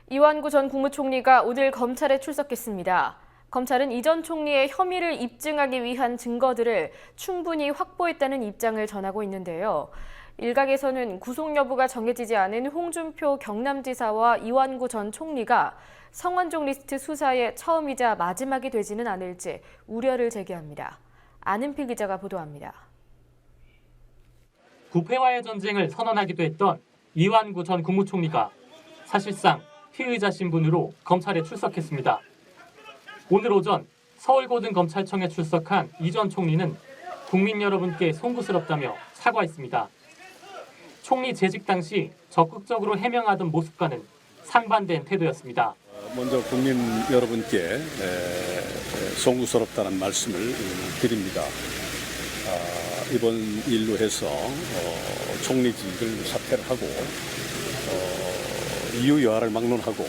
이완구 전 국무총리가 오늘 검찰에 출석했습니다. 검찰은 이 전 총리의 혐의를 입증하기 위한 증거들을 충분히 확보했다는 입장을 전하고 있는데요. 일각에서는 구속 여부가 정해지지 않은 홍준표 경남지사와 이완구 전 총리가 성완종 리스트 수사의 처음이자 마지막이 되지는 않을지 우려를 제기합니다. 안은필 기자가 보도합니다. 부패와의 전쟁을 선언하기도 했던 이완구 전 국무총리가 사실상 피의자 신분으로 검찰에 출석했습니다. 오늘 오전 서울고등검찰청에 출석한 이 전 총리는 국민 여러분께 송구스럽다며 사과했습니다. 총리 재직 당시 적극적으로 해명하던 모습과는 상반된 태도였습니다. 먼저 국민 여러분께 송구스럽다는 말씀을 드립니다. 이번 일로 해서 총리직을 사퇴를 하고 이유 여하를 막론하고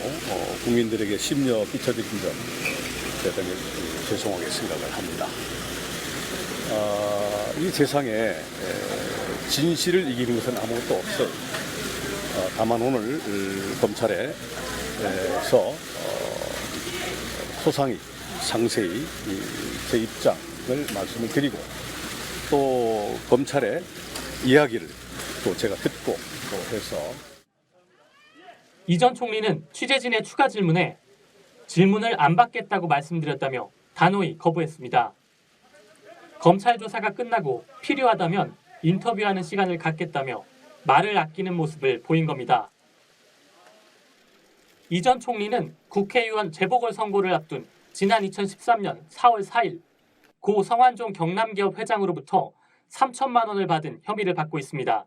국민들에게 심려 끼쳐드린 점 대단히 죄송하게 생각을 합니다. 이 세상에 진실을 이기는 것은 아무것도 없어요. 다만 오늘 검찰에서 소상히 상세히 제 입장을 말씀을 드리고 또 검찰의 이야기를 또 제가 듣고 또 해서 이 전 총리는 취재진의 추가 질문에 질문을 안 받겠다고 말씀드렸다며 단호히 거부했습니다. 검찰 조사가 끝나고 필요하다면 인터뷰하는 시간을 갖겠다며 말을 아끼는 모습을 보인 겁니다. 이 전 총리는 국회의원 재보궐선거를 앞둔 지난 2013년 4월 4일 고 성완종 경남기업 회장으로부터 3천만 원을 받은 혐의를 받고 있습니다.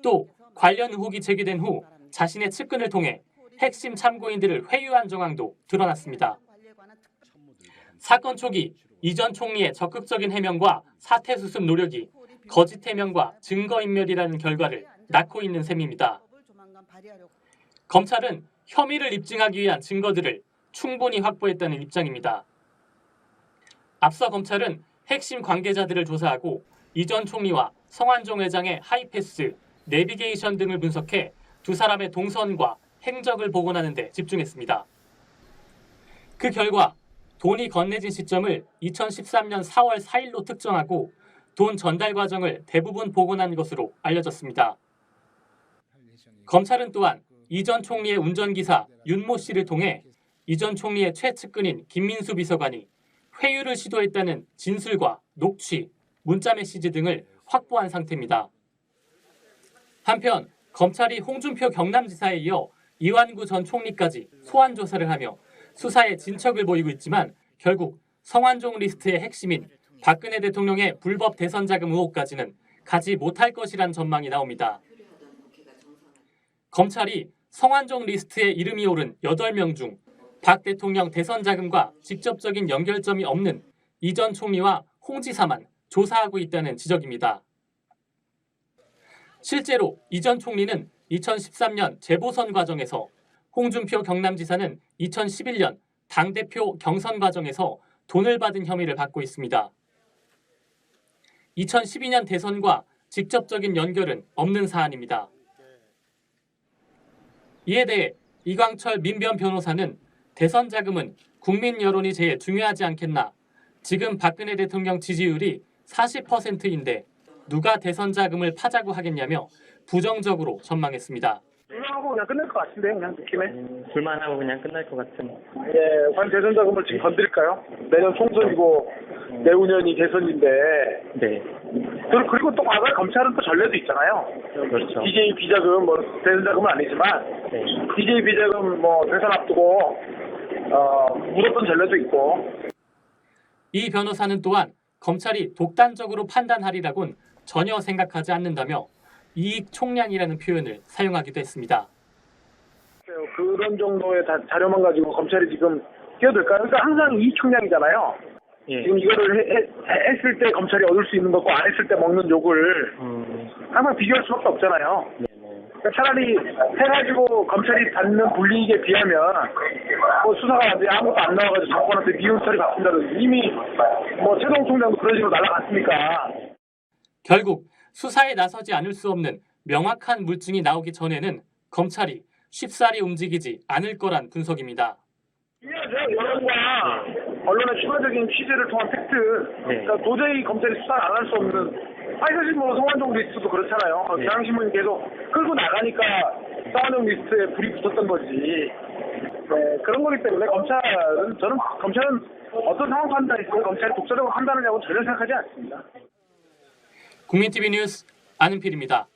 또 관련 의혹이 제기된 후 자신의 측근을 통해 핵심 참고인들을 회유한 정황도 드러났습니다. 사건 초기 이 전 총리의 적극적인 해명과 사퇴 수습 노력이 거짓 해명과 증거인멸이라는 결과를 낳고 있는 셈입니다. 검찰은 혐의를 입증하기 위한 증거들을 충분히 확보했다는 입장입니다. 앞서 검찰은 핵심 관계자들을 조사하고 이 전 총리와 성완종 회장의 하이패스, 내비게이션 등을 분석해 두 사람의 동선과 행적을 복원하는 데 집중했습니다. 그 결과 돈이 건네진 시점을 2013년 4월 4일로 특정하고 돈 전달 과정을 대부분 복원한 것으로 알려졌습니다. 검찰은 또한 이 전 총리의 운전기사 윤모 씨를 통해 이 전 총리의 최측근인 김민수 비서관이 회유를 시도했다는 진술과 녹취, 문자 메시지 등을 확보한 상태입니다. 한편 검찰이 홍준표 경남지사에 이어 이완구 전 총리까지 소환 조사를 하며 수사에 진척을 보이고 있지만 결국 성완종 리스트의 핵심인 박근혜 대통령의 불법 대선 자금 의혹까지는 가지 못할 것이란 전망이 나옵니다. 검찰이 성완종 리스트에 이름이 오른 8명 중 박 대통령 대선 자금과 직접적인 연결점이 없는 이 전 총리와 홍 지사만 조사하고 있다는 지적입니다. 실제로 이 전 총리는 2013년 재보선 과정에서 홍준표 경남지사는 2011년 당대표 경선 과정에서 돈을 받은 혐의를 받고 있습니다. 2012년 대선과 직접적인 연결은 없는 사안입니다. 이에 대해 이광철 민변 변호사는 대선 자금은 국민 여론이 제일 중요하지 않겠나. 지금 박근혜 대통령 지지율이 40%인데 누가 대선 자금을 파자고 하겠냐며 부정적으로 전망했습니다. 불만하고 그냥 끝날 것 같은데 그냥 느낌에. 불만하고 그냥 끝날 것 같은. 예, 과연 대선 자금을 지금 건드릴까요? 내년 총선이고 내후년이 대선인데. 네. 그리고 또 과거에 검찰은 또 전례도 있잖아요. 그렇죠. DJ 비자금 뭐 대선 자금은 아니지만 네. DJ 비자금 뭐 대선 앞두고 물었던 전례도 있고. 이 변호사는 또한 검찰이 독단적으로 판단하리라곤 전혀 생각하지 않는다며 이익 총량이라는 표현을 사용하기도 했습니다. 그런 정도의 자료만 가지고 검찰이 지금 뛰어들까요? 그러니까 항상 이익 총량이잖아요. 예. 지금 이거를 했을 때 검찰이 얻을 수 있는 것과 안 했을 때 먹는 욕을 항상 비교할 수밖에 없잖아요. 그러니까 차라리 해가지고 검찰이 받는 불이익에 비하면 뭐 수사가 아무것도 안 나와가지고 정권한테 미운 처리 받는다든지 이미 뭐 최동 총장도 그런 식으로 날아갔으니까. 결국 수사에 나서지 않을 수 없는 명확한 물증이 나오기 전에는 검찰이 쉽사리 움직이지 않을 거란 분석입니다. 여론과 언론의 추가적인 취재를 통한 팩트, 그러니까 도저히 검찰이 수사를 안 할 수 없는, 사실 뭐 성완종 리스트도 그렇잖아요. 경향신문이 계속 끌고 나가니까 성완종 리스트에 불이 붙었던 거지. 네, 그런 거기 때문에 저는 검찰은 어떤 상황 판단이 있으면 검찰이 독자적으로 판단하냐고 전혀 생각하지 않습니다. 국민TV 뉴스 안은필입니다.